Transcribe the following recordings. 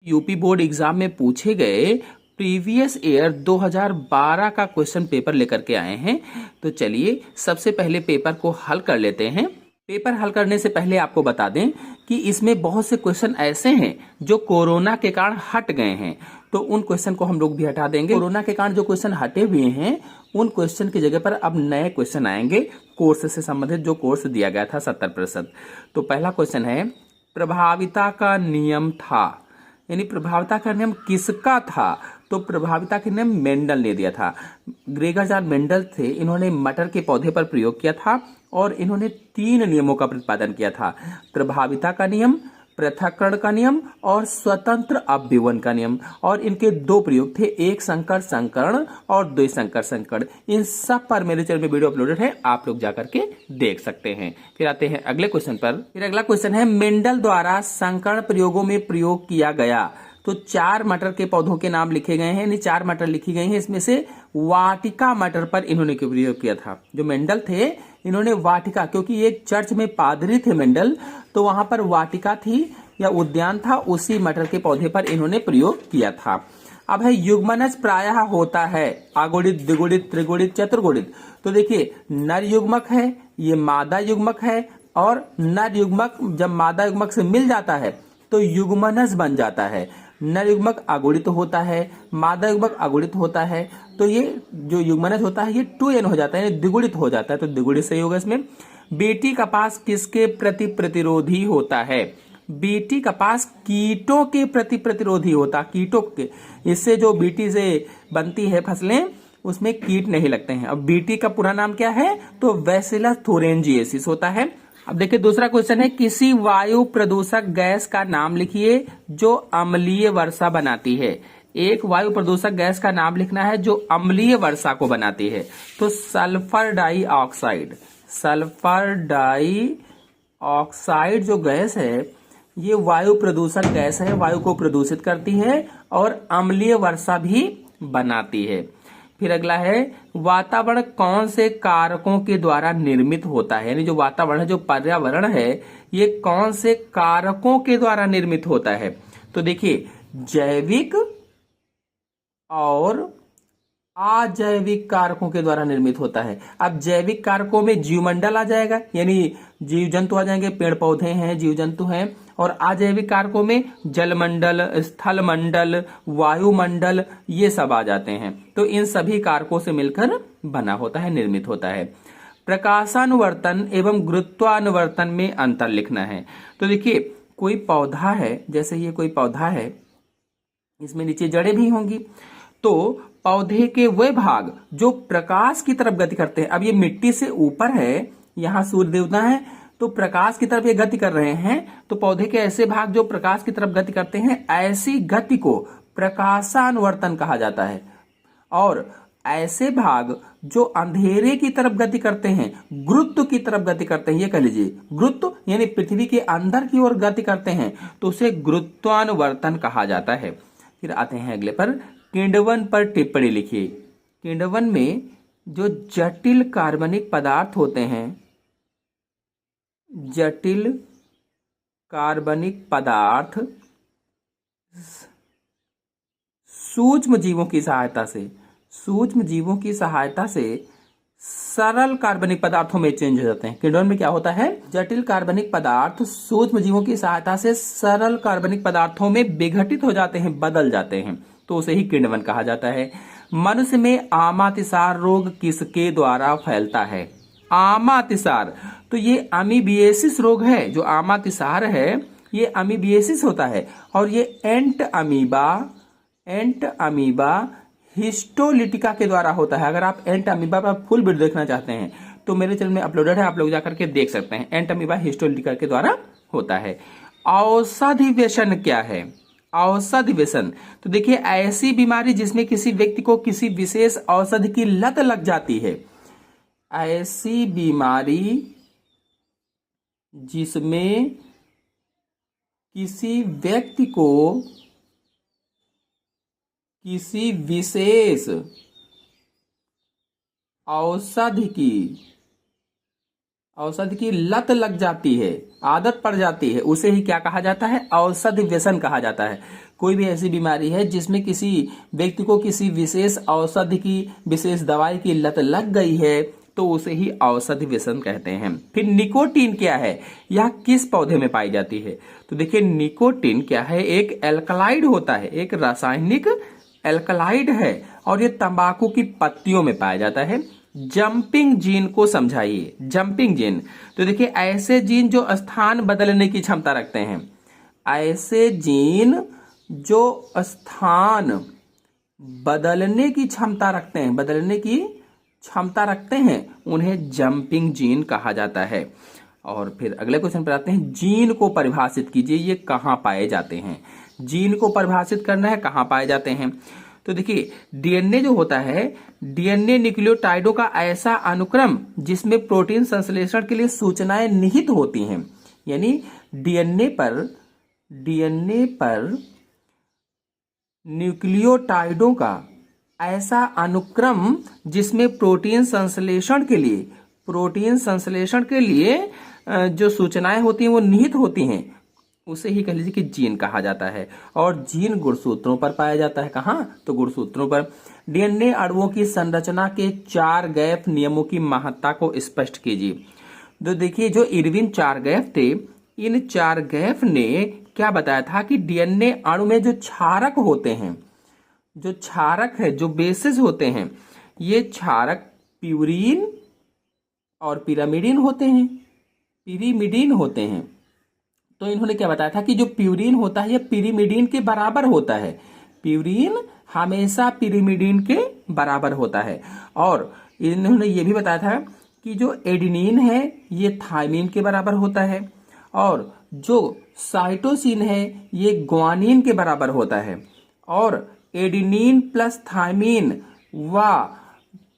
UP board exam में पूछे गए प्रीवियस ईयर 2012 का क्वेश्चन पेपर लेकर के आए हैं। तो चलिए सबसे पहले पेपर को हल कर लेते हैं। पेपर हल करने से पहले आपको बता दें कि इसमें बहुत से क्वेश्चन ऐसे हैं जो कोरोना के कारण हट गए हैं, तो उन क्वेश्चन को हम लोग भी हटा देंगे। कोरोना के कारण जो क्वेश्चन हटे हुए हैं उन क्वेश्चन की जगह पर अब नए क्वेश्चन आएंगे कोर्स से संबंधित, जो कोर्स दिया गया था 70%। तो पहला क्वेश्चन है, प्रभाविता का नियम था, यानी प्रभाविता का नियम किसका था? तो प्रभाविता का नियम मेंडल ने दिया था। ग्रेगर जॉन मेंडल थे, इन्होंने मटर के पौधे पर प्रयोग किया था और इन्होंने 3 नियमों का प्रतिपादन किया था, प्रभाविता का नियम, पृथक्करण का नियम और स्वतंत्र अपव्यवन का नियम। और इनके 2 प्रयोग थे, एक संकर संकरण और 2 संकर संकरण। इन सब पर मेरे चैनल में वीडियो अपलोडेड है, आप लोग जाकर के देख सकते हैं। फिर आते हैं अगले क्वेश्चन पर। फिर अगला क्वेश्चन है, मेंडल द्वारा संकरण प्रयोगों में प्रयोग किया गया। तो 4 मटर के पौधों के नाम लिखे गए हैं, यानी 4 मटर लिखी गई हैं। इसमें से वाटिका मटर पर इन्होंने प्रयोग किया था। जो मेंडल थे इन्होंने वाटिका, क्योंकि एक चर्च में पादरी थे मेंडल, तो वहां पर वाटिका थी या उद्यान था, उसी मटर के पौधे पर इन्होंने प्रयोग किया था। अब है युग्मनज प्रायः होता है अगुणित, द्विगुणित, त्रिगुणित, चतुर्गुणित। तो देखिए नर युग्मक है, ये मादा युग्मक है, और नर युग्मक जब मादा युग्मक से मिल जाता है तो युग्मनज बन जाता है। नर युग्मक अगुणित होता है, मादा युग्मक अगुणित होता है, तो ये जो युग्मनज होता है ये 2n हो जाता है, यानी द्विगुणित हो जाता है, तो द्विगुणित सही होगा इसमें। बीटी कपास किसके प्रति प्रतिरोधी होता है? बीटी कपास कीटों के प्रति प्रतिरोधी होता, कीटों के। इससे जो बीटी से बनती है फसलें उसमें कीट नहीं लगते हैं। अब बीटी का पूरा नाम क्या है? तो बैसिलस थोरेंजिएसिस होता है। अब देखिए दूसरा क्वेश्चन है, किसी वायु प्रदूषक गैस का नाम लिखिए जो अम्लीय वर्षा बनाती है। एक वायु प्रदूषक गैस का नाम लिखना है जो अम्लीय वर्षा को बनाती है। तो सल्फर डाइऑक्साइड, सल्फर डाइऑक्साइड जो गैस है ये वायु प्रदूषक गैस है, वायु को प्रदूषित करती है और अम्लीय वर्षा भी बनाती है। फिर अगला है, वातावरण कौन से कारकों के द्वारा निर्मित होता है? यानी जो वातावरण है, जो पर्यावरण है, ये कौन से कारकों के द्वारा निर्मित होता है? तो देखिए जैविक और अजैविक कारकों के द्वारा निर्मित होता है। अब जैविक कारकों में जीवमंडल आ जाएगा, यानी जीव जंतु आ जाएंगे, पेड़ पौधे हैं, जीव जंतु हैं। और अजैविक कारकों में जलमंडल, स्थल मंडल, वायुमंडल, ये सब आ जाते हैं। तो इन सभी कारकों से मिलकर बना होता है, निर्मित होता है। प्रकाशानुवर्तन एवं गुरुत्वानुवर्तन में अंतर लिखना है। तो देखिए कोई पौधा है, जैसे ये कोई पौधा है, इसमें नीचे जड़ें भी होंगी, तो पौधे के वे भाग जो प्रकाश की तरफ गति करते हैं, अब ये मिट्टी से ऊपर है, यहाँ सूर्य देवता है, तो प्रकाश की तरफ ये गति कर रहे हैं, तो पौधे के ऐसे भाग जो प्रकाश की तरफ गति करते हैं, ऐसी गति को प्रकाशानुवर्तन कहा जाता है। और ऐसे भाग जो अंधेरे की तरफ गति करते हैं, गुरुत्व की तरफ गति करते हैं, ये कह लीजिए गुरुत्व यानी पृथ्वी के अंदर की ओर गति करते हैं, तो उसे गुरुत्वानुवर्तन कहा जाता है। फिर आते हैं अगले पर, किण्वन पर टिप्पणी लिखिए। किण्वन में जो जटिल कार्बनिक पदार्थ होते हैं, जटिल कार्बनिक पदार्थ सूक्ष्म जीवों की सहायता से, सूक्ष्म जीवों की सहायता से सरल कार्बनिक पदार्थों में चेंज हो जाते हैं। किण्वन में क्या होता है? जटिल कार्बनिक पदार्थ सूक्ष्म जीवों की सहायता से सरल कार्बनिक पदार्थों में विघटित हो जाते हैं, बदल जाते हैं, तो उसे ही किण्वन कहा जाता है। मनुष्य में आमातिसार रोग किसके द्वारा फैलता है? आमातिसार, तो ये अमीबिएसिस रोग है। जो आमातिसार है ये अमीबिएसिस होता है, और ये एंट अमीबा हिस्टोलिटिका के द्वारा होता है। अगर आप एंट अमीबा पर फुल वीडियो देखना चाहते हैं तो मेरे चैनल में अपलोडेड है, आप लोग जाकर के देख सकते हैं। एंट अमीबा हिस्टोलिटिका के द्वारा होता है। औषधि व्यसन क्या है? औषधि व्यसन, तो देखिए ऐसी बीमारी जिसमें किसी व्यक्ति को किसी विशेष औषधि की लत लग जाती है। ऐसी बीमारी जिसमें किसी व्यक्ति को किसी विशेष औषधि की लत लग जाती है, आदत पड़ जाती है, उसे ही क्या कहा जाता है? औषधि व्यसन कहा जाता है। कोई भी ऐसी बीमारी है जिसमें किसी व्यक्ति को किसी विशेष औषधि की, विशेष दवाई की लत लग गई है, तो उसे ही औषधि व्यसन कहते हैं। फिर निकोटीन क्या है, यह किस पौधे में पाई जाती है? तो देखिए निकोटीन क्या है, एक एल्कलाइड होता है, एक रासायनिक एल्कलाइड है और ये तंबाकू की पत्तियों में पाया जाता है। जंपिंग जीन को समझाइए। जंपिंग जीन, तो देखिए ऐसे जीन जो स्थान बदलने की क्षमता रखते हैं, ऐसे जीन जो स्थान बदलने की क्षमता रखते हैं, बदलने की क्षमता रखते हैं, उन्हें जंपिंग जीन कहा जाता है। और फिर अगले क्वेश्चन पर आते हैं, जीन को परिभाषित कीजिए, ये कहां पाए जाते हैं? जीन को परिभाषित करना है, कहां पाए जाते हैं? तो देखिए डीएनए जो होता है, डीएनए न्यूक्लियोटाइडों का ऐसा अनुक्रम जिसमें प्रोटीन संश्लेषण के लिए सूचनाएं निहित होती हैं। यानी डीएनए पर न्यूक्लियोटाइडों का ऐसा अनुक्रम जिसमें प्रोटीन संश्लेषण के लिए जो सूचनाएं होती हैं वो निहित होती हैं, उसे ही कह लीजिए कि जीन कहा जाता है। और जीन गुणसूत्रों पर पाया जाता है। कहां? तो गुणसूत्रों पर। डीएनए अणुओं की संरचना के 4 गैप नियमों की महत्ता को स्पष्ट कीजिए। तो देखिए जो इरविन 4 गैप थे, इन 4 गैप ने क्या बताया था कि डीएनए अणु में जो क्षारक होते हैं, जो क्षारक है, जो बेसिस होते हैं, ये क्षारक प्यूरीन और पिरामिडीन होते हैं। तो इन्होंने क्या बताया था कि जो प्यूरीन होता है ये पिरिमिडीन के बराबर होता है। प्यूरीन हमेशा पिरिमिडीन के बराबर होता है। और इन्होंने ये भी बताया था कि जो एडेनिन है ये थायमिन के बराबर होता है, और जो साइटोसिन है ये ग्वानिन के बराबर होता है। और एडेनिन प्लस थायमिन व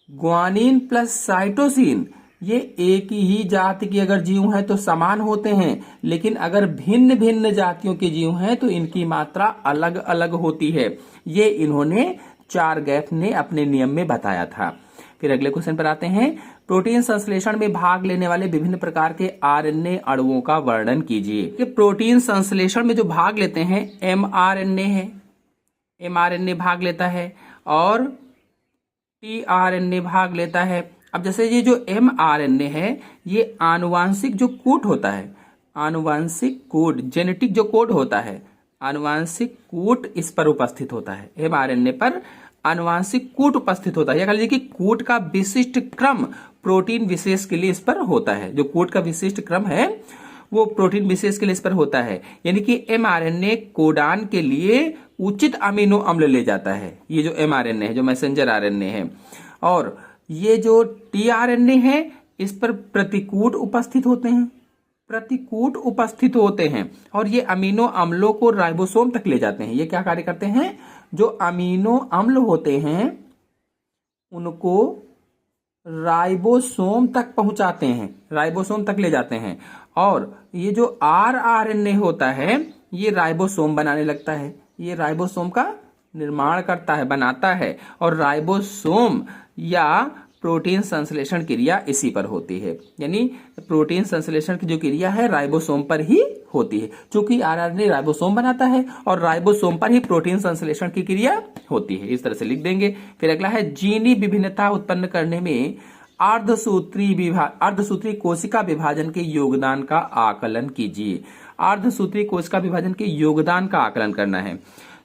ग्वानिन प्लस साइटोसिन ये एक ही जाति के अगर जीव हैं तो समान होते हैं, लेकिन अगर भिन्न भिन्न जातियों के जीव हैं तो इनकी मात्रा अलग अलग होती है। ये इन्होंने 4 गैप ने अपने नियम में बताया था। फिर अगले क्वेश्चन पर आते हैं, प्रोटीन संश्लेषण में भाग लेने वाले विभिन्न प्रकार के आरएनए अणुओं का वर्णन कीजिए। कि प्रोटीन संश्लेषण में जो भाग लेते हैं एमआरएनए है, एमआरएनए भाग लेता है, और टीआरएनए भाग लेता है। अब जैसे ये जो एमआरएनए है ये आनुवांशिक जो कोड होता है, आनुवांशिक कोड, जेनेटिक जो कोड होता है, आनुवांशिक कोड इस पर उपस्थित होता है। एमआरएनए पर आनुवांशिक कोड उपस्थित होता है, या कह लीजिए कि कोड का विशिष्ट क्रम प्रोटीन विशेष के लिए इस पर होता है। जो कोड का विशिष्ट क्रम है वो प्रोटीन विशेष के लिए इस पर होता है। यानी कि एमआरएनए कोडान के लिए उचित अमीनो अम्ल ले जाता है, ये जो एमआरएनए है, जो मैसेंजर आरएनए है। और ये जो टीआरएनए है इस पर प्रतिकूट उपस्थित होते हैं, और ये अमीनो अम्लों को राइबोसोम तक ले जाते हैं। ये क्या कार्य करते हैं? जो अमीनो अम्ल होते हैं उनको राइबोसोम तक पहुंचाते हैं, राइबोसोम तक ले जाते हैं। और ये जो आरएनए होता है ये राइबोसोम बनाने लगता है, ये राइबोसोम का निर्माण करता है, बनाता है। और राइबोसोम या प्रोटीन संश्लेषण क्रिया इसी पर होती है। यानी प्रोटीन संश्लेषण की जो क्रिया है राइबोसोम पर ही होती है, क्योंकि आरएनए राइबोसोम बनाता है और राइबोसोम पर ही प्रोटीन संश्लेषण की क्रिया होती है। इस तरह से लिख देंगे। फिर अगला है, जीनी विभिन्नता उत्पन्न करने में अर्धसूत्री कोशिका विभाजन के योगदान का आकलन कीजिए। अर्धसूत्री कोशिका विभाजन के योगदान का आकलन करना है।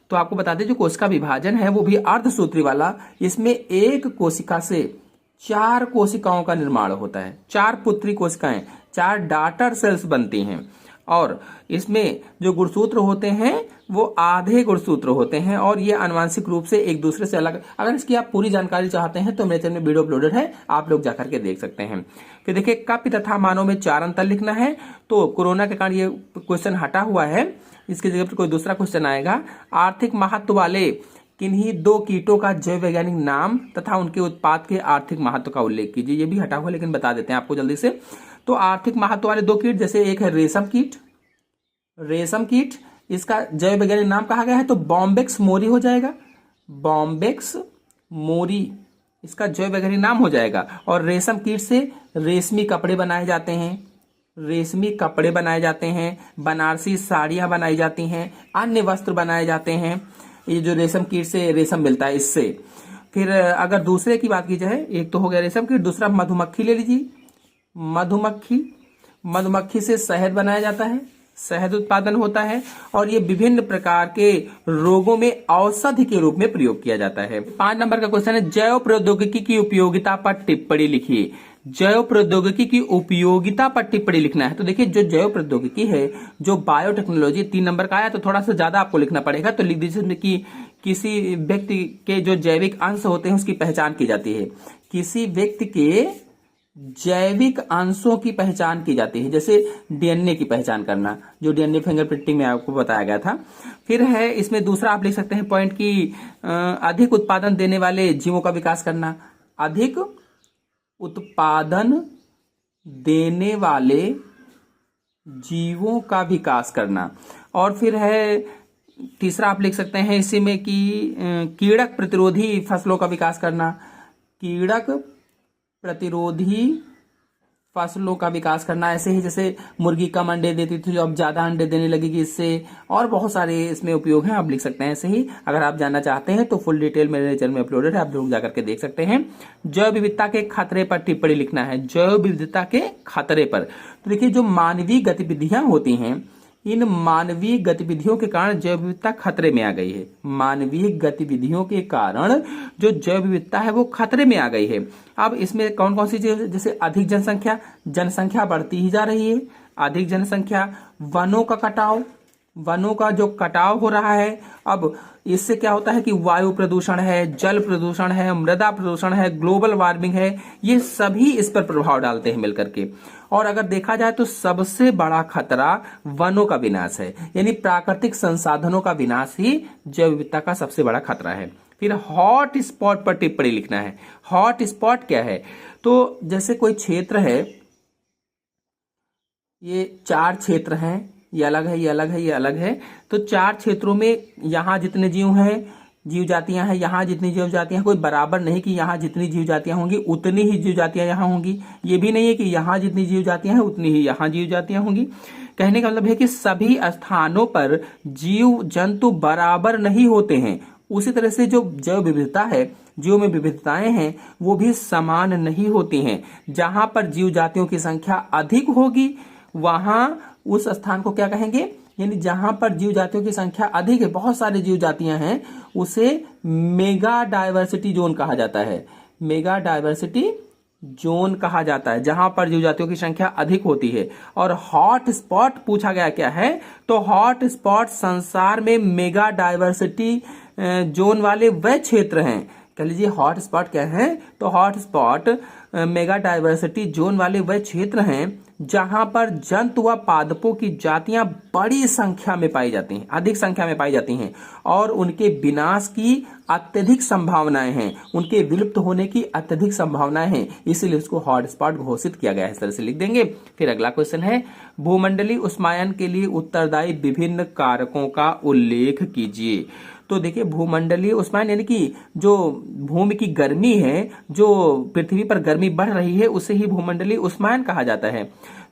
तो आपको बता दें जो कोशिका विभाजन है वो भी अर्धसूत्री वाला, इसमें एक कोशिका से 4 कोशिकाओं का निर्माण होता है। 4 पुत्री कोशिकाएं, 4 डॉटर सेल्स बनती हैं। और इसमें जो गुणसूत्र होते हैं वो आधे गुणसूत्र होते हैं, और ये आनुवांशिक रूप से एक दूसरे से अलग। अगर इसकी आप पूरी जानकारी चाहते हैं तो मेरे चैनल में वीडियो अपलोडेड है, आप लोग जाकर के देख सकते हैं। फिर देखिए कप तथा मानव में 4 अंतर लिखना है। तो कोरोना के कारण ये क्वेश्चन हटा हुआ है, इसकी जगह पर कोई दूसरा क्वेश्चन आएगा। आर्थिक महत्व वाले किन्हीं 2 कीटों का जैव वैज्ञानिक नाम तथा उनके उत्पाद के आर्थिक महत्व का उल्लेख कीजिए। ये भी हटा हुआ लेकिन बता देते हैं आपको जल्दी से। तो आर्थिक महत्व वाले 2 कीट, जैसे एक है रेशम कीट, इसका जैव वैज्ञानिक नाम कहा गया है तो बॉम्बेक्स मोरी हो जाएगा। बॉम्बेक्स मोरी इसका जैव वैज्ञानिक नाम हो जाएगा। और रेशम कीट से रेशमी कपड़े बनाए जाते हैं, रेशमी कपड़े बनाए जाते हैं, बनारसी साड़ियां बनाई जाती हैं, अन्य वस्त्र बनाए जाते हैं, ये जो रेशम कीट से रेशम मिलता है इससे। फिर अगर दूसरे की बात की जाए, एक तो हो गया रेशम कीट, दूसरा मधुमक्खी ले लीजिए। मधुमक्खी से शहद बनाया जाता है, शहद उत्पादन होता है और ये विभिन्न प्रकार के रोगों में औषधि के रूप में प्रयोग किया जाता है। 5 नंबर का क्वेश्चन है, जैव प्रौद्योगिकी की उपयोगिता पर टिप्पणी लिखिए। जैव प्रौद्योगिकी की उपयोगिता पर टिप्पणी लिखना है। तो देखिए, जो जैव प्रौद्योगिकी है, जो बायोटेक्नोलॉजी, 3 नंबर का आया तो थोड़ा सा ज्यादा आपको लिखना पड़ेगा। तो लिख दीजिए कि किसी व्यक्ति के जो जैविक अंश होते हैं उसकी पहचान की जाती है। किसी व्यक्ति के जैविक अंशों की पहचान की जाती है, जैसे डीएनए की पहचान करना, जो डीएनए फिंगरप्रिंटिंग में आपको बताया गया था। फिर है इसमें दूसरा आप लिख सकते हैं पॉइंट की अधिक उत्पादन देने वाले जीवों का विकास करना। अधिक उत्पादन देने वाले जीवों का विकास करना। और फिर है तीसरा आप लिख सकते हैं इसी में कि कीड़क प्रतिरोधी फसलों का विकास करना। कीड़क प्रतिरोधी फसलों का विकास करना। ऐसे ही जैसे मुर्गी कम अंडे देती थी, जो अब ज्यादा अंडे देने लगेगी इससे, और बहुत सारे इसमें उपयोग हैं, आप लिख सकते हैं ऐसे ही। अगर आप जानना चाहते हैं तो फुल डिटेल मेरे चैनल में अपलोडेड है, आप लोग जाकर के देख सकते हैं। जैव विविधता के खतरे पर टिप्पणी लिखना है। जैव विविधता के खतरे पर, तो देखिए जो मानवीय गतिविधियां होती हैं, इन मानवीय गतिविधियों के कारण जैव विविधता खतरे में आ गई है। मानवीय गतिविधियों के कारण जो जैव विविधता है वो खतरे में आ गई है। अब इसमें कौन कौन सी चीज, जैसे अधिक जनसंख्या, जनसंख्या बढ़ती ही जा रही है, अधिक जनसंख्या, वनों का कटाव, वनों का जो कटाव हो रहा है। अब इससे क्या होता है कि वायु प्रदूषण है, जल प्रदूषण है, मृदा प्रदूषण है, ग्लोबल वार्मिंग है, ये सभी इस पर प्रभाव डालते हैं मिलकर के। और अगर देखा जाए तो सबसे बड़ा खतरा वनों का विनाश है, यानी प्राकृतिक संसाधनों का विनाश ही जैव विविधता का सबसे बड़ा खतरा है। फिर हॉट स्पॉट पर टिप्पणी लिखना है। हॉट स्पॉट क्या है, तो जैसे कोई क्षेत्र है, ये 4 क्षेत्र हैं, ये अलग है, ये अलग है, ये अलग है। तो 4 क्षेत्रों में यहाँ जितने जीव हैं, जीव जातियां हैं, यहाँ जितनी जीव जातियां, कोई बराबर नहीं कि यहाँ जितनी जीव जातियां होंगी उतनी ही जीव जातियां यहाँ होंगी। ये भी नहीं है कि यहाँ जितनी जीव जातियां हैं उतनी ही यहाँ जीव जातियां होंगी। कहने का मतलब है कि सभी स्थानों पर जीव जंतु बराबर नहीं होते हैं। उसी तरह से जो जैव विविधता है, जीव में विविधताएं हैं, वो भी समान नहीं होती हैं। जहां पर जीव जातियों की संख्या अधिक होगी वहां उस स्थान को क्या कहेंगे, यानी जहां पर जीव जातियों की संख्या अधिक है, बहुत सारे जीव जातियां हैं, उसे मेगा डायवर्सिटी जोन कहा जाता है। मेगा डायवर्सिटी जोन कहा जाता है जहां पर जीव जातियों की संख्या अधिक होती है। और हॉट स्पॉट पूछा गया क्या है, तो हॉट स्पॉट संसार में मेगा डायवर्सिटी जोन वाले वह क्षेत्र हैं। कह लीजिए हॉट स्पॉट क्या है, तो hot spot mega diversity zone वाले वह क्षेत्र हैं जहां पर जंतु व पादपों की जातियां बड़ी संख्या में पाई जाती हैं, अधिक संख्या में पाई जाती हैं, और उनके विनाश की अत्यधिक संभावनाएं हैं, उनके विलुप्त होने की अत्यधिक संभावनाएं हैं, इसीलिए उसको हॉट स्पॉट घोषित किया गया है। इस तरह से लिख देंगे। फिर अगला क्वेश्चन है, भूमंडलीय उष्मायन के लिए उत्तरदायी विभिन्न कारकों का उल्लेख कीजिए। तो देखिए भूमंडलीय उष्मायन यानी कि जो भूमि की गर्मी है, जो पृथ्वी पर गर्मी बढ़ रही है, उसे ही भूमंडलीय उष्मायन कहा जाता है।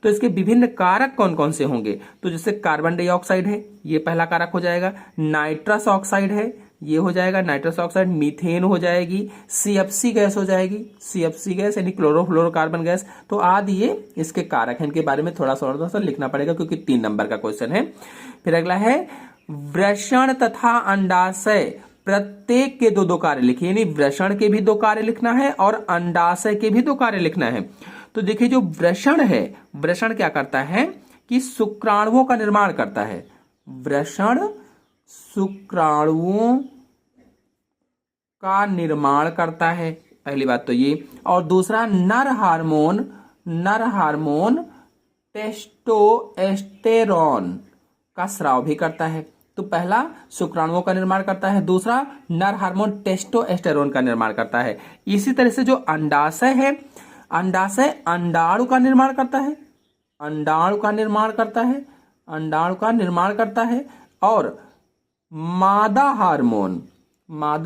तो इसके विभिन्न कारक कौन कौन से होंगे, तो जैसे कार्बन डाइऑक्साइड है, ये पहला कारक हो जाएगा। नाइट्रस ऑक्साइड है, ये हो जाएगा नाइट्रस ऑक्साइड। मीथेन हो जाएगी, सीएफसी गैस हो जाएगी, सीएफसी गैस यानी क्लोरोफ्लोरोकार्बन गैस। तो आदि ये इसके कारक हैं, इनके बारे में थोड़ा सा लिखना पड़ेगा क्योंकि 3 नंबर का क्वेश्चन है। फिर अगला है, वृषण तथा अंडाशय प्रत्येक के 2-2 कार्य लिखिए, यानी वृषण के भी 2 कार्य लिखना है और अंडाशय के भी 2 कार्य लिखना है। तो देखिए जो वृषण है, वृषण क्या करता है कि शुक्राणुओं का निर्माण करता है। वृषण शुक्राणुओं का निर्माण करता है, पहली बात तो ये। और दूसरा नर हार्मोन टेस्टोस्टेरोन का स्राव भी करता है। तो पहला शुक्राणुओं का निर्माण करता है, दूसरा नर हार्मोन टेस्टोस्टेरोन का निर्माण करता है। इसी तरह से जो अंडाशय है, अंडाशय अंडाणु का निर्माण करता है, अंडाणु का निर्माण करता है। और मादा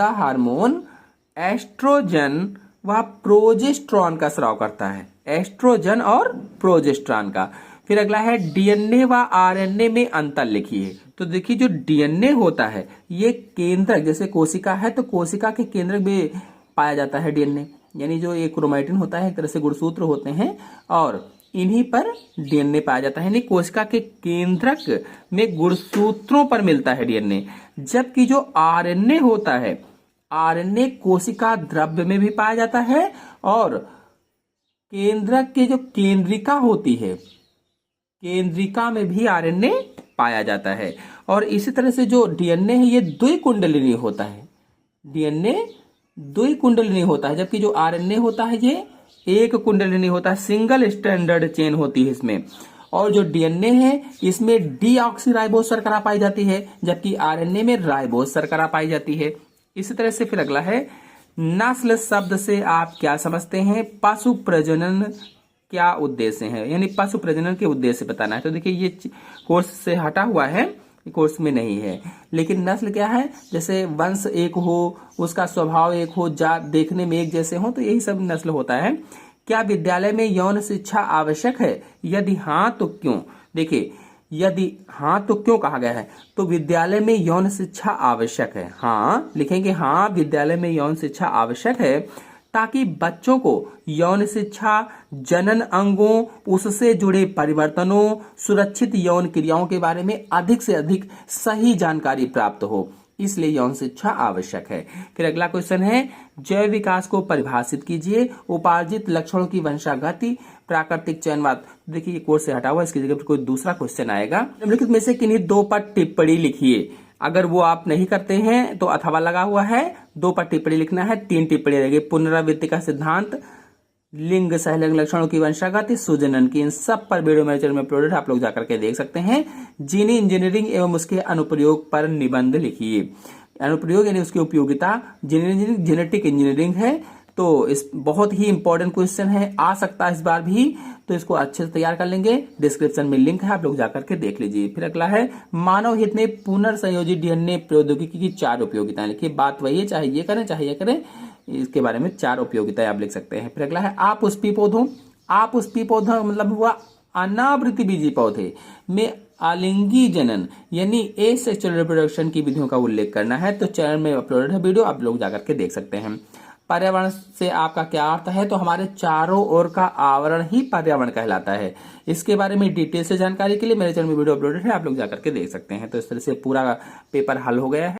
हार्मोन एस्ट्रोजन व प्रोजेस्टेरॉन का स्राव करता है, एस्ट्रोजन और प्रोजेस्टेरॉन का। फिर अगला है डीएनए व आरएनए में अंतर लिखिए। तो देखिए जो डीएनए होता है ये केंद्रक, जैसे कोशिका है तो कोशिका के केंद्रक में पाया जाता है डीएनए, यानी जो एक क्रोमैटिन होता है एक तरह से गुणसूत्र होते हैं और इन्हीं पर डीएनए पाया जाता है, यानी कोशिका के केंद्रक में गुणसूत्रों पर मिलता है डीएनए। जबकि जो आरएनए होता है, आरएनए कोशिका द्रव्य में भी पाया जाता है और केंद्रक के जो केंद्रिका होती है, केंद्रिका में भी आरएनए पाया जाता है। और इसी तरह से जो डीएनए है ये द्विकुंडलिनी होता है, डीएनए द्विकुंडलिनी होता है, जबकि जो आरएनए होता है ये एक कुंडलिनी होता है, सिंगल स्टैंडर्ड चेन होती है इसमें। और जो डीएनए है इसमें डीऑक्सीराइबोस शर्करा पाई जाती है, जबकि आरएनए में राइबोस शर्करा पाई जाती है। इसी तरह से फिर अगला है नस्ल शब्द से आप क्या समझते हैं, पशु प्रजनन क्या उद्देश्य है, यानी पशु प्रजनन के उद्देश्य बताना है। तो देखिए ये कोर्स से हटा हुआ है, कोर्स में नहीं है, लेकिन नस्ल क्या है, जैसे वंश एक हो, उसका स्वभाव एक हो, जात देखने में एक जैसे हो, तो यही सब नस्ल होता है। क्या विद्यालय में यौन शिक्षा आवश्यक है, यदि हाँ तो क्यों। देखिए यदि हाँ तो क्यों कहा गया है, तो विद्यालय में यौन शिक्षा आवश्यक है। हाँ लिखेंगे, हाँ विद्यालय में यौन शिक्षा आवश्यक है ताकि बच्चों को यौन शिक्षा, जनन अंगों, उससे जुड़े परिवर्तनों, सुरक्षित यौन क्रियाओं के बारे में अधिक से अधिक सही जानकारी प्राप्त हो, इसलिए यौन शिक्षा आवश्यक है। फिर अगला क्वेश्चन है जैव विकास को परिभाषित कीजिए, उपार्जित लक्षणों की वंशागति, प्राकृतिक चयनवाद। देखिए ये कोर्स से हटा हुआ, इसकी जगह पर कोई दूसरा क्वेश्चन आएगा। निम्नलिखित में से किन्हीं दो पर टिप्पणी लिखिए। अगर वो आप नहीं करते हैं तो अथवा लगा हुआ है, दो पर टिप्पणी लिखना है, तीन टिप्पणी रहेगी। पुनरावृत्ति का सिद्धांत, लिंग सहलिंग लक्षणों की वंशागति, सुजनन की, इन सब पर वीडियो मेरे चैनल में अपलोडेड, आप लोग जाकर के देख सकते हैं। जीनी इंजीनियरिंग एवं उसके अनुप्रयोग पर निबंध लिखिए। अनुप्रयोग यानी उसकी उपयोगिता, जेनेटिक इंजीनियरिंग है, तो इस बहुत ही इंपॉर्टेंट क्वेश्चन है, आ सकता है इस बार भी, तो इसको अच्छे से तैयार कर लेंगे। डिस्क्रिप्शन में लिंक है, आप लोग जाकर के देख लीजिए। फिर अगला है मानव हित में पुनर्संयोजित डीएनए प्रौद्योगिकी की 4 उपयोगिताएं लिखिए। बात वही है, चाहे ये करें चाहे ये करें, इसके बारे में 4 उपयोगिताएं आप लिख सकते हैं। फिर अगला है आपुष्पी पौधों, आपुष्पी पौधा मतलब हुआ अनावृति बीजी पौधे में आलिंगी जनन यानी एसेक्सुअल रिप्रोडक्शन की विधियों का उल्लेख करना है, तो चैनल में अपलोडेड है वीडियो, आप लोग जाकर के देख सकते हैं। पर्यावरण से आपका क्या अर्थ है, तो हमारे चारों ओर का आवरण ही पर्यावरण कहलाता है। इसके बारे में डिटेल से जानकारी के लिए मेरे चैनल में वीडियो अपलोडेड है, आप लोग जाकर के देख सकते हैं। तो इस तरह से पूरा पेपर हल हो गया है।